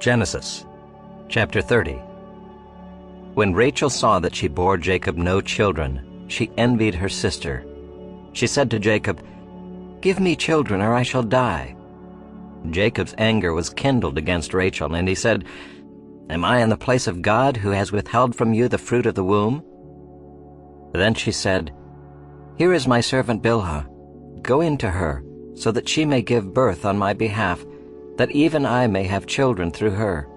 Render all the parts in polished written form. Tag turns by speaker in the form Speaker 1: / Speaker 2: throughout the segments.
Speaker 1: Genesis chapter 30. When Rachel saw that she bore Jacob no children, she envied her sister. She said to Jacob, "Give me children, or I shall die." Jacob's anger was kindled against Rachel, and he said, "Am I in the place of God, who has withheld from you the fruit of the womb?" Then she said, "Here is my servant Bilhah. Go in to her, so that she may give birth on my behalf, that even I may have children through her."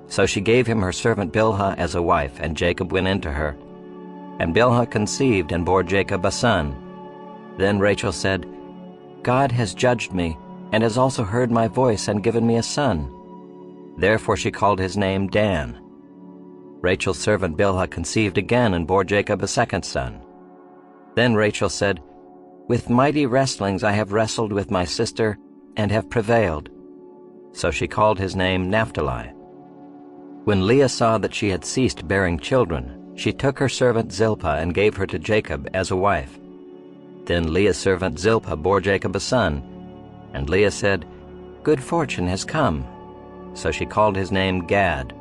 Speaker 1: So she gave him her servant Bilhah as a wife, and Jacob went in to her. And Bilhah conceived and bore Jacob a son. Then Rachel said, "God has judged me, and has also heard my voice and given me a son." Therefore she called his name Dan. Rachel's servant Bilhah conceived again and bore Jacob a second son. Then Rachel said, "With mighty wrestlings I have wrestled with my sister, and have prevailed." So she called his name Naphtali. When Leah saw that she had ceased bearing children, she took her servant Zilpah and gave her to Jacob as a wife. Then Leah's servant Zilpah bore Jacob a son, and Leah said, "Good fortune has come." So she called his name Gad.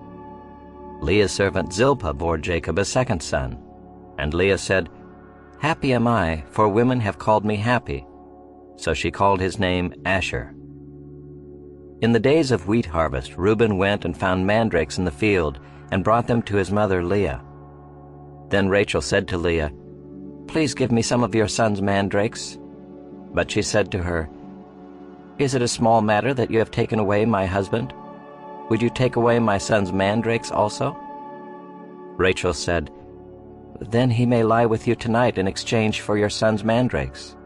Speaker 1: Leah's servant Zilpah bore Jacob a second son, and Leah said, "Happy am I, for women have called me happy." So she called his name Asher. In the days of wheat harvest, Reuben went and found mandrakes in the field, and brought them to his mother Leah. Then Rachel said to Leah, "Please give me some of your son's mandrakes." But she said to her, "Is it a small matter that you have taken away my husband? Would you take away my son's mandrakes also?" Rachel said, "Then he may lie with you tonight in exchange for your son's mandrakes."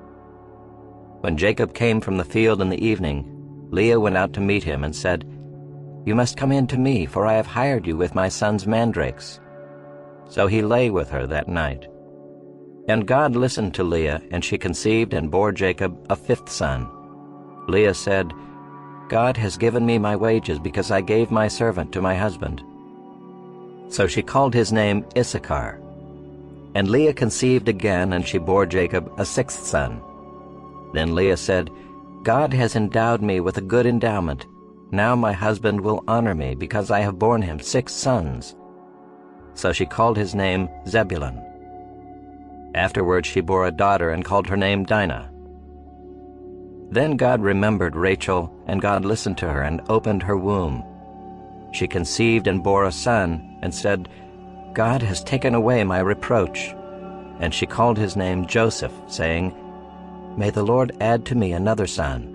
Speaker 1: When Jacob came from the field in the evening, Leah went out to meet him and said, "You must come in to me, for I have hired you with my son's mandrakes." So he lay with her that night. And God listened to Leah, and she conceived and bore Jacob a fifth son. Leah said, "God has given me my wages, because I gave my servant to my husband." So she called his name Issachar. And Leah conceived again, and she bore Jacob a sixth son. Then Leah said, "God has endowed me with a good endowment. Now my husband will honor me, because I have borne him 6 sons." So she called his name Zebulun. Afterwards she bore a daughter, and called her name Dinah. Then God remembered Rachel, and God listened to her and opened her womb. She conceived and bore a son, and said, "God has taken away my reproach." And she called his name Joseph, saying, "May the Lord add to me another son."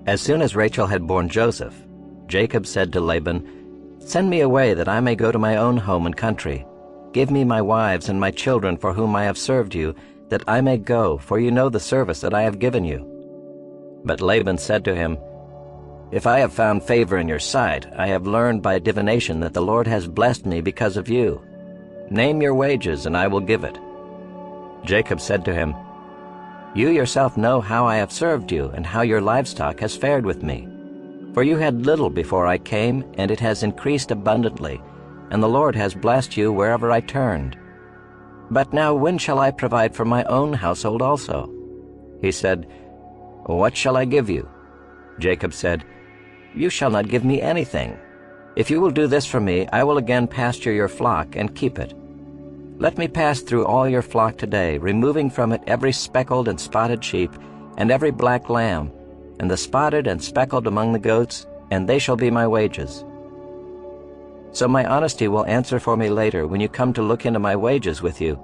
Speaker 1: As soon as Rachel had borne Joseph, Jacob said to Laban, "Send me away, that I may go to my own home and country. Give me my wives and my children for whom I have served you, that I may go, for you know the service that I have given you." But Laban said to him, "If I have found favor in your sight, I have learned by divination that the Lord has blessed me because of you. Name your wages, and I will give it." Jacob said to him, "You yourself know how I have served you, and how your livestock has fared with me. For you had little before I came, and it has increased abundantly, and the Lord has blessed you wherever I turned. But now when shall I provide for my own household also?" He said, "What shall I give you?" Jacob said, "You shall not give me anything. If you will do this for me, I will again pasture your flock and keep it. Let me pass through all your flock today, removing from it every speckled and spotted sheep, and every black lamb, and the spotted and speckled among the goats, and they shall be my wages. So my honesty will answer for me later, when you come to look into my wages with you.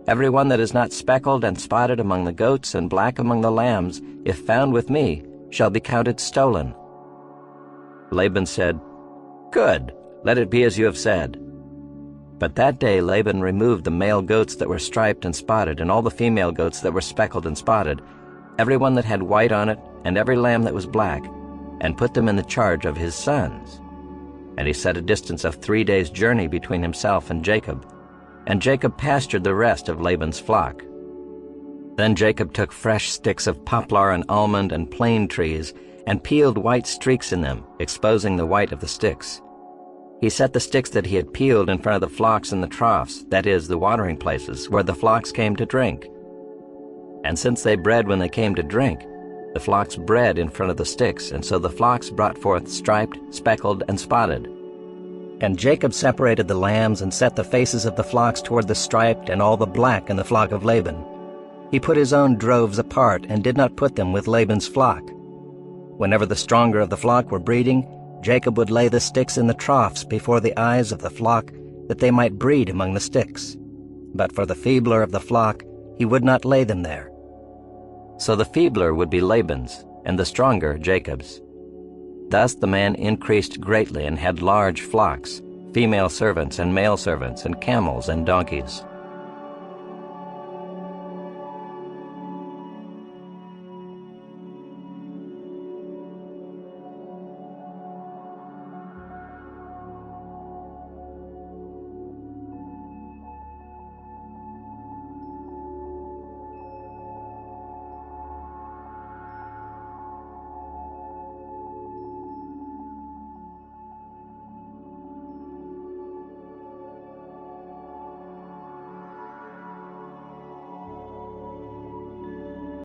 Speaker 1: Every one that is not speckled and spotted among the goats and black among the lambs, if found with me, shall be counted stolen." Laban said, "Good, let it be as you have said." But that day Laban removed the male goats that were striped and spotted, and all the female goats that were speckled and spotted, every one that had white on it, and every lamb that was black, and put them in the charge of his sons. And he set a distance of 3 days' journey between himself and Jacob pastured the rest of Laban's flock. Then Jacob took fresh sticks of poplar and almond and plane trees, and peeled white streaks in them, exposing the white of the sticks. He set the sticks that he had peeled in front of the flocks in the troughs, that is, the watering places, where the flocks came to drink. And since they bred when they came to drink, The flocks bred in front of the sticks, and so the flocks brought forth striped, speckled, and spotted. And Jacob separated the lambs and set the faces of the flocks toward the striped and all the black in the flock of Laban. He put his own droves apart and did not put them with Laban's flock. Whenever the stronger of the flock were breeding, Jacob would lay the sticks in the troughs before the eyes of the flock, that they might breed among the sticks. But for the feebler of the flock, he would not lay them there. So the feebler would be Laban's, and the stronger Jacob's. Thus the man increased greatly and had large flocks, female servants and male servants, and camels and donkeys.